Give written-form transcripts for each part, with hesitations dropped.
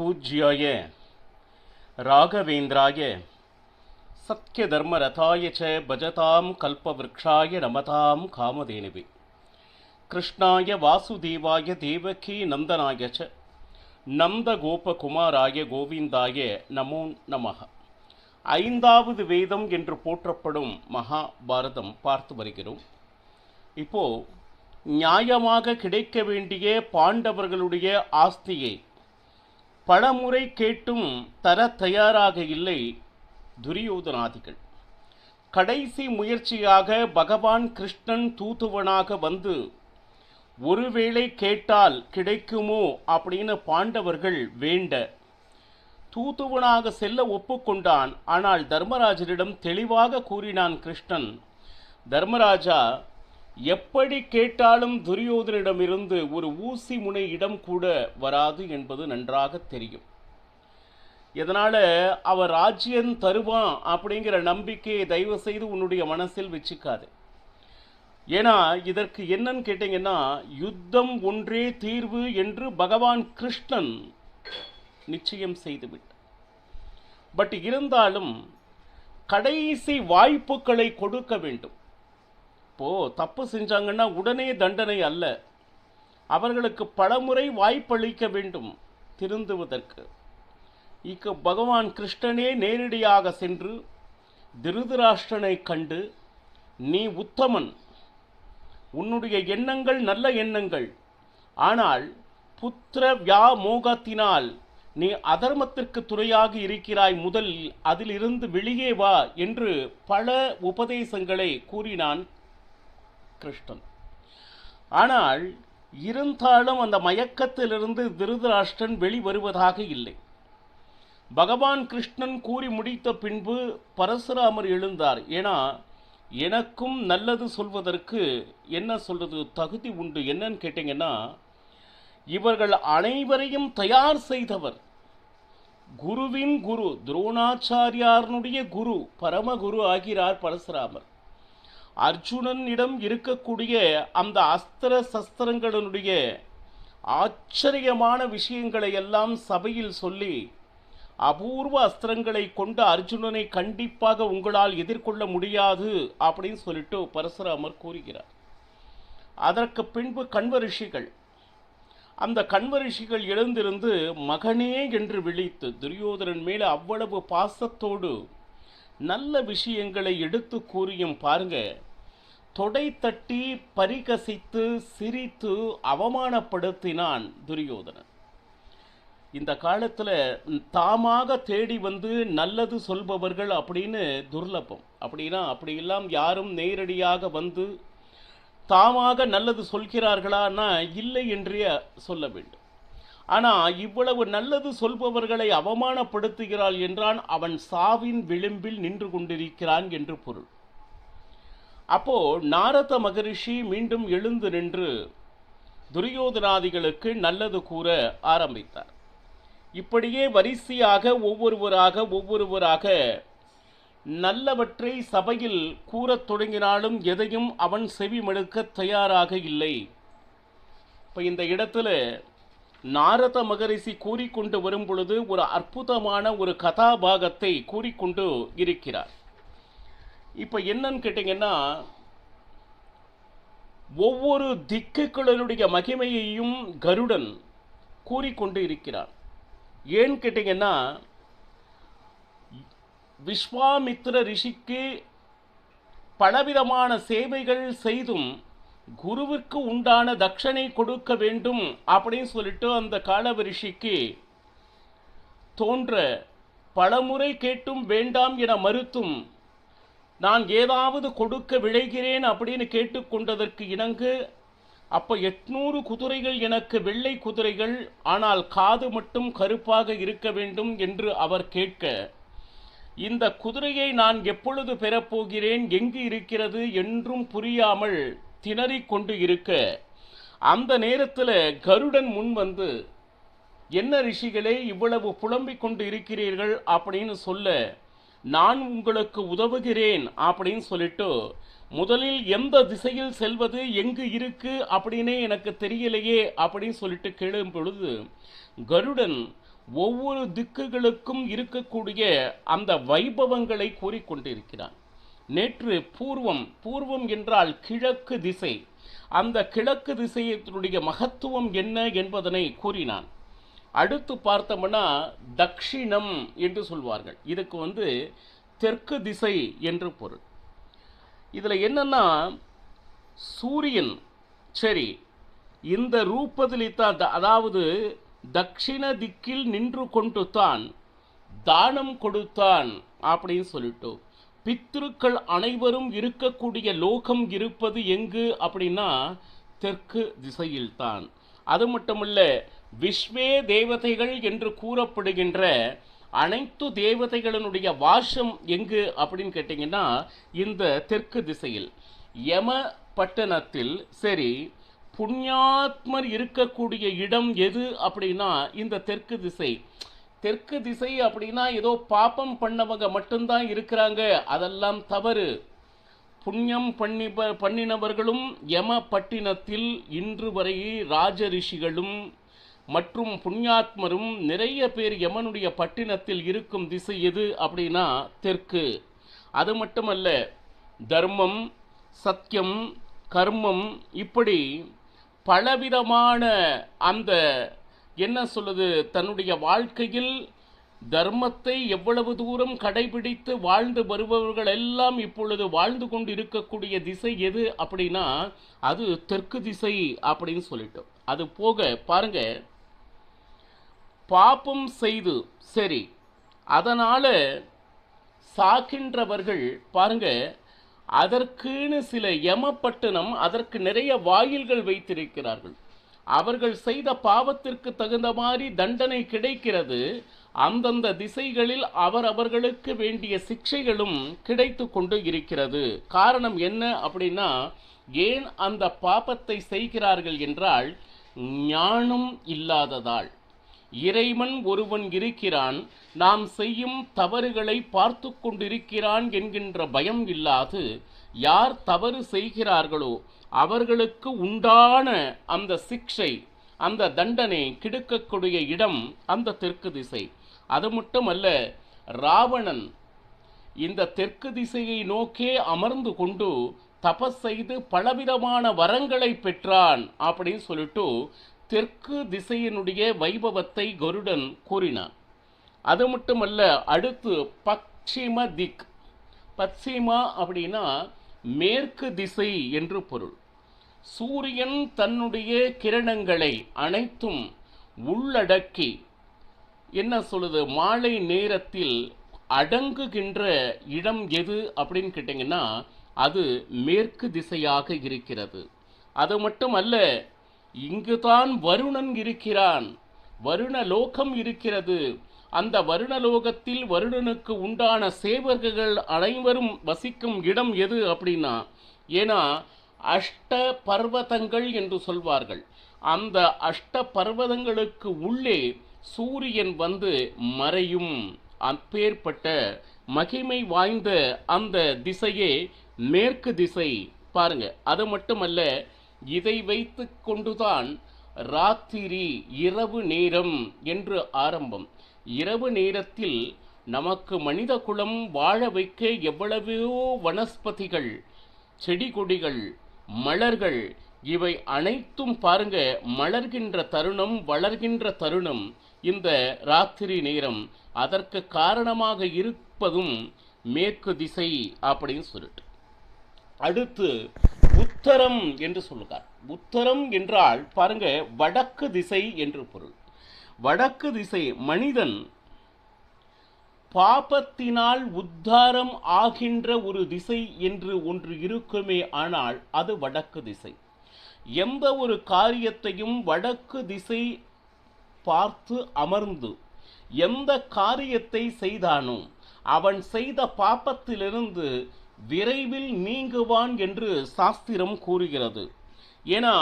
पूज्याय राघवेन्द्राय सत्यधर्मरथाय च भजतां कल्पवृक्षाय नमतां कामधेनुवे कृष्णाय वासुदेवाय देवकी नंदनाय च நந்தகோபகுமாராய கோவிந்தாய நமோ நமஹ. ஐந்தாவது வேதம் என்று போற்றப்படும் மகாபாரதம் பார்த்து வருகிறோம். இப்போ நியாயமாக கிடைக்க வேண்டிய பாண்டவர்களுடைய ஆஸ்தியை பலமுறை கேட்டும் தர தயாராக இல்லை துரியோதனாதிகள். கடைசி முயற்சியாக பகவான் கிருஷ்ணன் தூதுவனாக வந்து ஒருவேளை கேட்டால் கிடைக்குமோ அப்படின்னு பாண்டவர்கள் வேண்ட தூதுவனாக செல்ல ஒப்புக்கொண்டான். ஆனால் தர்மராஜரிடம் தெளிவாக கூறினான் கிருஷ்ணன், தர்மராஜா, எப்படி கேட்டாலும் துரியோதனிடமிருந்து ஒரு ஊசி முனை இடம் கூட வராது என்பது நன்றாக தெரியும். இதனால் அவர் ராஜ்யம் தருவான் அப்படிங்கிற நம்பிக்கையை தயவு செய்து உன்னுடைய மனசில் வச்சுக்காது. ஏன்னா இதற்கு என்னன்னு கேட்டீங்கன்னா, யுத்தம் ஒன்றே தீர்வு என்று பகவான் கிருஷ்ணன் நிச்சயம் செய்துவிட்டார். பட் இருந்தாலும் கடைசி வாய்ப்புகளை கொடுக்க வேண்டும். இப்போ தப்பு செஞ்சாங்கன்னா உடனே தண்டனை அல்ல, அவர்களுக்கு பலமுறை வாய்ப்பளிக்க வேண்டும் திருந்துவதற்கு. இக்கு பகவான் கிருஷ்ணனே நேரடியாக சென்று திருதராஷ்டிரனை கண்டு, நீ உத்தமன், உன்னுடைய எண்ணங்கள் நல்ல எண்ணங்கள், ஆனால் புத்திர வியாமோகத்தினால் நீ அதர்மத்திற்கு துணையாக இருக்கிறாய், முதல் அதிலிருந்து வெளியே வா என்று பல உபதேசங்களை கூறினான் கிருஷ்ணன். ஆனால் இருந்தாலும் அந்த மயக்கத்திலிருந்து திருதராஷ்டிரன் வெளிவருவதாக இல்லை. பகவான் கிருஷ்ணன் கூறி முடித்த பின்பு பரசுராமர் எழுந்தார். ஏன்னா எனக்கும் நல்லது சொல்வதற்கு என்ன சொல்றது தகுதி உண்டு. என்னன்னு கேட்டீங்கன்னா, இவர்கள் அனைவரையும் தயார் செய்தவர் குருவின் குரு, துரோணாச்சாரியாரனுடைய குரு, பரமகுரு ஆகிறார் பரசுராமர். அர்ஜுனனிடம் இருக்கக்கூடிய அந்த அஸ்திர சஸ்திரங்களுடைய ஆச்சரியமான விஷயங்களை எல்லாம் சபையில் சொல்லி, அபூர்வ அஸ்திரங்களை கொண்டு அர்ஜுனனை கண்டிப்பாக உங்களால் எதிர்கொள்ள முடியாது அப்படின்னு சொல்லிட்டு பரசுராமர் கூறுகிறார். அதற்கு பின்பு கண்வ ரிஷிகள், அந்த கண்வ ரிஷிகள் எழுந்திருந்து மகனே என்று விழித்து துரியோதனன் மேலே அவ்வளவு பாசத்தோடு நல்ல விஷயங்களை எடுத்து கூறியும் பாருங்க, தொடை தட்டி பரிகசித்து சிரித்து அவமானப்படுத்தினான் துரியோதனன். இந்த காலத்தில் தாமாக தேடி வந்து நல்லது சொல்பவர்கள் அப்படின்னு துர்லபம். அப்படியெல்லாம் யாரும் நேரடியாக வந்து தாமாக நல்லது சொல்கிறார்களானா இல்லை என்றே சொல்ல வேண்டும். ஆனால் இவ்வளவு நல்லது சொல்பவர்களை அவமானப்படுத்துகிறாள் என்றான், அவன் சாவின் விளிம்பில் நின்று கொண்டிருக்கிறான் என்று பொருள். அப்போ நாரத மகரிஷி மீண்டும் எழுந்து நின்று துரியோதனாதிகளுக்கு நல்லது கூற ஆரம்பித்தார். இப்படியே வரிசையாக ஒவ்வொருவராக நல்லவற்றை சபையில் கூறத் தொடங்கினாலும் எதையும் அவன் செவிமடுக்க தயாராக இல்லை. இப்போ இந்த இடத்துல நாரத மகரிஷி கூறிக்கொண்டு வரும் பொழுது ஒரு அற்புதமான ஒரு கதாபாகத்தை கூறிக்கொண்டு இருக்கிறார். இப்போ என்னன்னு கேட்டீங்கன்னா, ஒவ்வொரு திக்குகளினுடைய மகிமையையும் கருடன் கூறிக்கொண்டு இருக்கிறார். ஏன்னு கேட்டீங்கன்னா, விஸ்வாமித்திர ரிஷிக்கு பலவிதமான சேவைகள் செய்தும் குருவிற்கு உண்டான தட்சணை கொடுக்க வேண்டும் அப்படின்னு சொல்லிட்டு அந்த காலவ ரிஷிக்கு தோன்ற பலமுறை கேட்டும் வேண்டாம் என மறுத்தும் நான் ஏதாவது கொடுக்க விளைகிறேன் அப்படின்னு கேட்டுக்கொண்டதற்கு இணங்கு, அப்போ 800 குதிரைகள் எனக்கு வெள்ளை குதிரைகள், ஆனால் காது மட்டும் கருப்பாக இருக்க வேண்டும் என்று அவர் கேட்க, இந்த குதிரையை நான் எப்பொழுது பெறப்போகிறேன், எங்கு இருக்கிறது என்றும் புரியாமல் திணறிக் கொண்டு இருக்க, அந்த நேரத்தில் கருடன் முன் வந்து, என்ன ரிஷிகளே இவ்வளவு புலம்பிக் கொண்டு இருக்கிறீர்கள் அப்படின்னு சொல்ல, நான் உங்களுக்கு உதவுகிறேன் அப்படின்னு சொல்லிட்டு, முதலில் எந்த திசையில் செல்வது, எங்கு இருக்கு அப்படின்னே எனக்கு தெரியலையே அப்படின்னு சொல்லிட்டு கேளும் பொழுது, கருடன் ஒவ்வொரு திக்குகளுக்கும் இருக்கக்கூடிய அந்த வைபவங்களை கூறிக்கொண்டிருக்கிறான். நேற்று பூர்வம் என்றால் கிழக்கு திசை, அந்த கிழக்கு திசையினுடைய மகத்துவம் என்ன என்பதனை கூறினான். அடுத்து பார்த்தோம்னா தக்ஷிணம் என்று சொல்வார்கள். இதுக்கு தெற்கு திசை என்று பொருள். இதில் என்னன்னா, சூரியன் சரி இந்த ரூபத்தில் தான், அதாவது தக்ஷிண திக்கில் நின்று கொண்டு தான் தானம் கொடுத்தான் அப்படின்னு சொல்லிட்டு, பித்ருக்கள் அனைவரும் இருக்கக்கூடிய லோகம் இருப்பது எங்கு அப்படின்னா தெற்கு திசையில்தான். அது மட்டுமல்ல, விஸ்வே தேவதைகள் என்று கூறப்படுகின்ற அனைத்து தேவதைகளினுடைய வாசம் எங்கு அப்படின்னு கேட்டிங்கன்னா இந்த தெற்கு திசையில். யம பட்டணத்தில் சரி புண்ணியாத்மர் இருக்கக்கூடிய இடம் எது அப்படின்னா இந்த தெற்கு திசை. தெற்கு திசை அப்படின்னா ஏதோ பாப்பம் பண்ணவங்க மட்டும்தான் இருக்கிறாங்க, அதெல்லாம் தவறு. புண்ணியம் பண்ணினவர்களும் யம பட்டினத்தில் இன்று வரை ராஜ ரிஷிகளும் மற்றும் புண்ணியாத்மரும் நிறைய பேர் யமனுடைய பட்டினத்தில் இருக்கும் திசை எது அப்படின்னா தெற்கு. அது மட்டுமல்ல, தர்மம், சத்தியம், கர்மம், இப்படி பலவிதமான அந்த என்ன சொல்லுது, தன்னுடைய வாழ்க்கையில் தர்மத்தை எவ்வளவு தூரம் கடைபிடித்து வாழ்ந்து வருபவர்கள் எல்லாம் இப்பொழுது வாழ்ந்து கொண்டு இருக்கக்கூடிய திசை எது அப்படின்னா அது தெற்கு திசை அப்படின்னு சொல்லிட்டோம். அது போக பாருங்க, பாப்பம் செய்து சரி அதனால சாகின்றவர்கள் பாருங்க, அதற்குன்னு சில யமப்பட்டணம் அதற்கு நிறைய வாயில்கள் வைத்திருக்கிறார்கள். அவர்கள் செய்த பாவத்திற்கு தகுந்த மாதிரி தண்டனை கிடைக்கிறது. அந்தந்த திசைகளில் அவர்களுக்கு வேண்டிய சிக்ஷைகளும் கிடைத்து கொண்டு இருக்கிறது. காரணம் என்ன அப்படின்னா, ஏன் அந்த பாபத்தை செய்கிறார்கள் என்றால் ஞானம் இல்லாததால். இறைவன் ஒருவன் இருக்கிறான், நாம் செய்யும் தவறுகளை பார்த்து கொண்டிருக்கிறான் என்கின்ற பயம் இல்லாது யார் தவறு செய்கிறார்களோ அவர்களுக்கு உண்டான அந்த சிக்ஷை, அந்த தண்டனை கிடைக்கக்கூடிய இடம் அந்த தெற்கு திசை. அது மட்டுமல்ல, ராவணன் இந்த தெற்கு திசையை நோக்கே அமர்ந்து கொண்டு தபஸ் செய்து பலவிதமான வரங்களை பெற்றான் அப்படின்னு சொல்லிட்டு தெற்கு திசையினுடைய வைபவத்தை கருடன் கூறினான். அது மட்டுமல்ல, அடுத்து பச்சிம திக். பச்சிமா அப்படின்னா மேற்கு திசை என்று பொருள். சூரியன் தன்னுடைய கிரணங்களை அனைத்தும் உள்ளடக்கி என்ன சொல்லுது, மாலை நேரத்தில் அடங்குகின்ற இடம் எது அப்படின்னு கேட்டிங்கன்னா அது மேற்கு திசையாக இருக்கிறது. அது மட்டுமல்ல, இங்குதான் வருணன் இருக்கிறான், வருண லோகம் இருக்கிறது. அந்த வருணலோகத்தில் வருணனுக்கு உண்டான சேவகர்கள் அனைவரும் வசிக்கும் இடம் எது அப்படின்னா, ஏன்னா அஷ்ட பர்வதங்கள் என்று சொல்வார்கள். அந்த அஷ்ட பர்வதங்களுக்கு உள்ளே சூரியன் மறையும். அப்பேற்பட்ட மகிமை வாய்ந்த அந்த திசையே மேற்கு திசை. பாருங்க, அது மட்டுமல்ல, இதை வைத்து கொண்டுதான் ராத்திரி இரவு நேரம் என்று ஆரம்பம். இரவு நேரத்தில் நமக்கு மனித குலம் வாழ வைக்க எவ்வளவோ வனஸ்பதிகள், செடி கொடிகள், மலர்கள், இவை அனைத்தும் பாருங்க மலர்கின்ற தருணம், வளர்கின்ற தருணம் இந்த ராத்திரி நேரம். அதற்கு காரணமாக இருப்பதும் மேற்கு திசை அப்படின்னு சொல்லிட்டு. அடுத்து உத்தரம் என்று சொல்லுகிறார். உத்தரம் என்றால் பாருங்க வடக்கு திசை என்று பொருள். வடக்கு திசை மனிதன் பாபத்தினால் உத்தாரம் ஆகின்ற ஒரு திசை என்று ஒன்று இருக்குமே, ஆனால் அது வடக்கு திசை. எந்த ஒரு காரியத்தையும் வடக்கு திசை பார்த்து அமர்ந்து எந்த காரியத்தை செய்தானோ அவன் செய்த பாபத்திலிருந்து விரைவில் நீங்குவான் என்று சாஸ்திரம் கூறுகிறது. ஏன்னா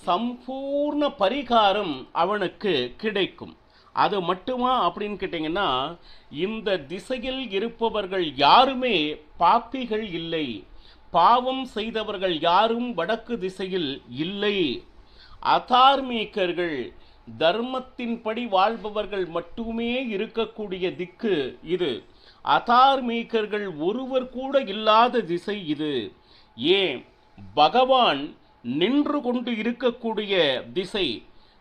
சம்பூர்ண பரிகாரம் அவனுக்கு கிடைக்கும். அது மட்டுமா அப்படின்னு கேட்டிங்கன்னா, இந்த திசையில் இருப்பவர்கள் யாருமே பாப்பிகள் இல்லை, பாவம் செய்தவர்கள் யாரும் வடக்கு திசையில் இல்லை. அதார்மீகர்கள், தர்மத்தின்படி வாழ்பவர்கள் மட்டுமே இருக்கக்கூடிய திக்கு இது. அதார்மீகர்கள் ஒருவர் கூட இல்லாத திசை இது. ஏன் பகவான் நின்று கொண்டு இருக்கக்கூடிய திசை.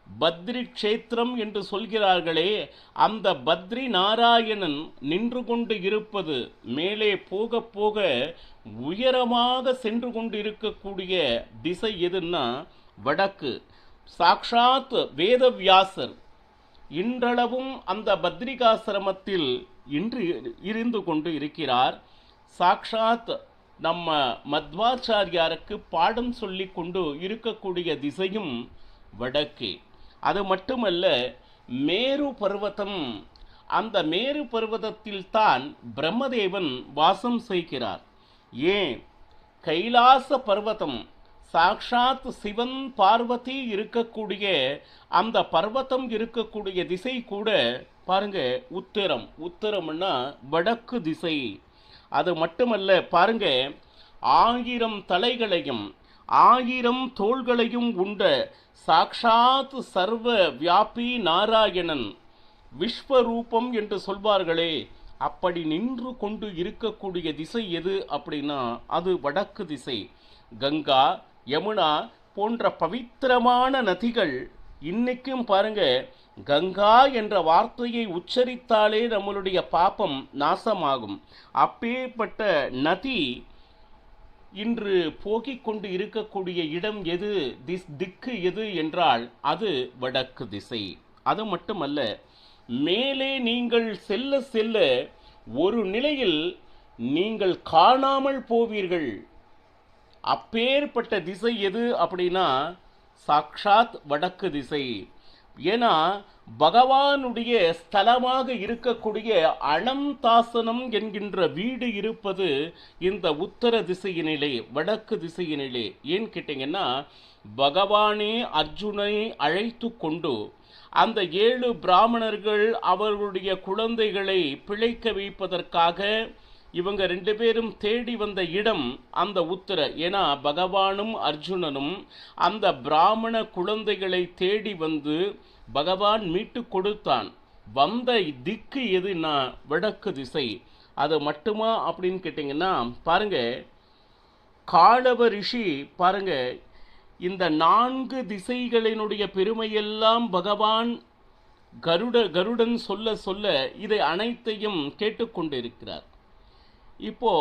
பத்ரி க்ஷேத்திரம் என்று சொல்கிறார்களே, அந்த பத்ரி நாராயணன் நின்று கொண்டு இருப்பது மேலே போக போக உயரமாக சென்று கொண்டு இருக்கக்கூடிய திசை எதுன்னா வடக்கு. சாக்ஷாத் வேதவியாசர் இன்றளவும் அந்த பத்ரிகாசிரமத்தில் இருந்து கொண்டு இருக்கிறார். சாக்ஷாத் நம்ம மத்வாச்சாரியாருக்கு பாடம் சொல்லி கொண்டு இருக்கக்கூடிய திசையும் வடக்கே. அது மட்டுமல்ல, மேரு பர்வதம், அந்த மேரு பர்வதத்தில் தான் பிரம்மதேவன் வாசம் செய்கிறார். ஏன் கைலாச பர்வதம் சாக்ஷாத் சிவன் பார்வதி இருக்கக்கூடிய அந்த பர்வதம் இருக்கக்கூடிய திசை கூட பாருங்க உத்தரம். உத்தரம்னா வடக்கு திசை. அது மட்டுமல்ல, பாருங்க 1000 தலைகளையும் 1000 தோள்களையும் உண்ட சாக்ஷாத் சர்வ வியாபி நாராயணன் விஸ்வரூபம் என்று சொல்வார்களே, அப்படி நின்று கொண்டு இருக்கக்கூடிய திசை எது அப்படின்னா அது வடக்கு திசை. கங்கா யமுனா போன்ற பவித்திரமான நதிகள் இன்னைக்கும் பாருங்க, கங்கா என்ற வார்த்தையை உச்சரித்தாலே நம்மளுடைய பாபம் நாசமாகும். அப்பேற்பட்ட நதி இன்று போகிக் கொண்டு இருக்கக்கூடிய இடம் எது, திக்கு எது என்றால் அது வடக்கு திசை. அது மட்டுமல்ல, மேலே நீங்கள் செல்ல செல்ல ஒரு நிலையில் நீங்கள் காணாமல் போவீர்கள். அப்பேற்பட்ட திசை எது அப்படின்னா சாக்ஷாத் வடக்கு திசை. ஏன்னா பகவானுடைய ஸ்தலமாக இருக்கக்கூடிய அனந்தாசனம் என்கின்ற வீடு இருப்பது இந்த உத்தர திசையினிலே, வடக்கு திசையினிலே. ஏன் கேட்டீங்கன்னா, பகவானே அர்ஜுனை அழைத்து கொண்டு அந்த 7 பிராமணர்கள் அவர்களுடைய குழந்தைகளை பிழைக்க வைப்பதற்காக இவங்க 2 பேரும் தேடி வந்த இடம் அந்த உத்தர. ஏன்னா பகவானும் அர்ஜுனனும் அந்த பிராமண குழந்தைகளை தேடி வந்து பகவான் மீட்டு கொடுத்தான். வந்த திக்கு எதுனா வடக்கு திசை. அது மட்டுமா அப்படின்னு கேட்டிங்கன்னா, பாருங்க காலவ ரிஷி பாருங்க இந்த 4 திசைகளினுடைய பெருமையெல்லாம் பகவான் கருடன் சொல்ல சொல்ல இதை அனைத்தையும் கேட்டுக்கொண்டிருக்கிறார். இப்போ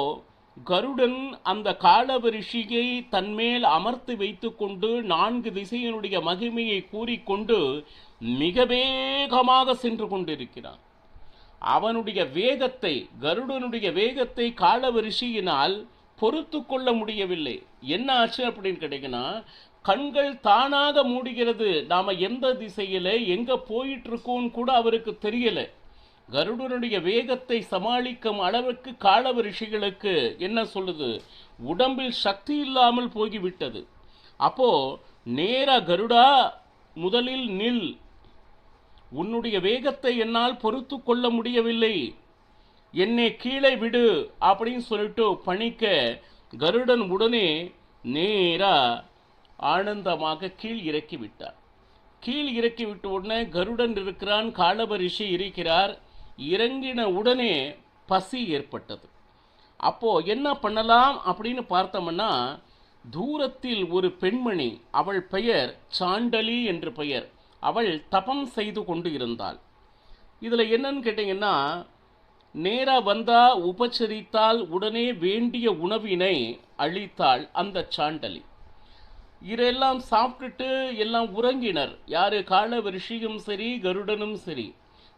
கருடன் அந்த காலவ ரிஷியை தன்மேல் அமர்த்து வைத்து கொண்டு 4 திசையினுடைய மகிமையை கூறிக்கொண்டு மிக வேகமாக சென்று கொண்டிருக்கிறான். அவனுடைய வேகத்தை, கருடனுடைய வேகத்தை காலவ ரிஷியினால் பொறுத்து கொள்ள முடியவில்லை. என்ன ஆச்சு அப்படின்னு கேட்டீங்கன்னா, கண்கள் தானாக மூடுகிறது. நாம எந்த திசையில எங்க போயிட்டு இருக்கோம்னு கூட அவருக்கு தெரியல. கருடனுடைய வேகத்தை சமாளிக்கும் அளவுக்கு காலவ ரிஷிகளுக்கு என்ன சொல்லுது, உடம்பில் சக்தி இல்லாமல் போய்விட்டது. அப்போ நேரா கருடா முதலில் நில், உன்னுடைய வேகத்தை என்னால் பொறுத்து கொள்ள முடியவில்லை, என்னை கீழே விடு அப்படின்னு சொல்லிட்டு பணிக்க கருடன் உடனே நேரா ஆனந்தமாக கீழ் இறக்கி விட்டார். கீழ் இறக்கி விட்ட உடனே கருடன் இருக்கிறான், காலவ ரிஷி இருக்கிறார். இறங்கின உடனே பசி ஏற்பட்டது. அப்போ என்ன பண்ணலாம் அப்படின்னு பார்த்தோம்னா, தூரத்தில் ஒரு பெண்மணி, அவள் பெயர் சாண்டலி என்று பெயர், அவள் தபம் செய்து கொண்டு இருந்தாள். இதில் என்னன்னு கேட்டிங்கன்னா, நேரா வந்தா உபச்சரித்தால் உடனே வேண்டிய உணவினை அளித்தாள் அந்த சாண்டலி. இதெல்லாம் சாப்பிட்டுட்டு எல்லாம் உறங்கினர். யாரு, காலவ ரிஷியும் சரி கருடனும் சரி.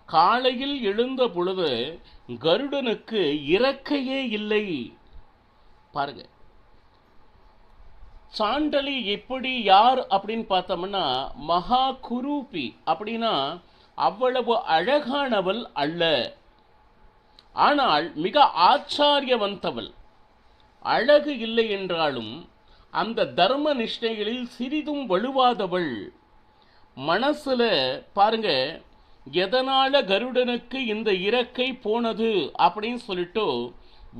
காலையில் எழுந்த பொழுது கருடனுக்கு இறக்கையே இல்லை. பாருங்க, சாண்டலி எப்படி யார் அப்படின்னு பார்த்தோம்னா மகா குரூபி. அப்படின்னா அவ்வளவு அழகானவள் அல்ல, ஆனால் மிக ஆச்சாரியவந்தவள். அழகு இல்லை என்றாலும் அந்த தர்ம நிஷ்டைகளில் சிறிதும் வலுவாதவள். மனசுல பாருங்க, எதனால கருடனுக்கு இந்த இறக்கை போனது அப்படின்னு சொல்லிட்டு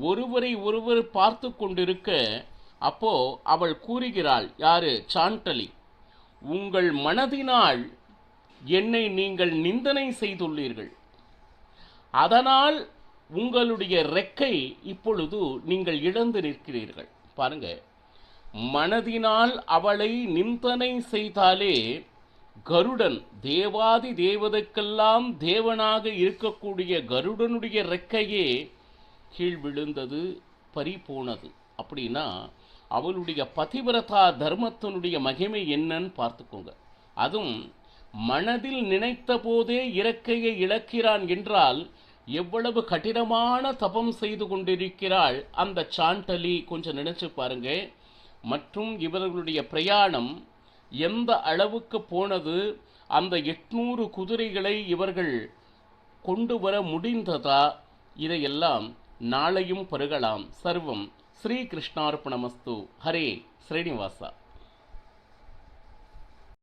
ஒருவரை ஒருவர் பார்த்து கொண்டிருக்க, அப்போ அவள் கூறுகிறாள், யாரு, சாண்டலி, உங்கள் மனதினால் என்னை நீங்கள் நிந்தனை செய்துள்ளீர்கள். அதனால் உங்களுடைய ரெக்கை இப்பொழுது நீங்கள் இழந்து நிற்கிறீர்கள். பாருங்க, மனதினால் அவளை நிந்தனை செய்தாலே கருடன், தேவாதி தேவதைக்கெல்லாம் தேவனாக இருக்கக்கூடிய கருடனுடைய ரெக்கையே கீழ் விழுந்தது, பறி போனது. அப்படின்னா அவளுடைய பதிவிரதா தர்மத்தினுடைய மகிமை என்னன்னு பார்த்துக்கோங்க. அதுவும் மனதில் நினைத்த போதே இறக்கையை இழக்கிறான் என்றால் எவ்வளவு கடினமான தபம் செய்து கொண்டிருக்கிறாள் அந்த சாண்டலி, கொஞ்சம் நினைச்சு பாருங்க. மற்றும் இவர்களுடைய பிரயாணம் எந்த அளவுக்கு போனது, அந்த 800 குதிரைகளை இவர்கள் கொண்டு வர முடிந்ததா, இதையெல்லாம் நாளையும் பருகலாம். சர்வம் ஸ்ரீ கிருஷ்ணார்ப்பணமஸ்து. ஹரே ஸ்ரீனிவாசா.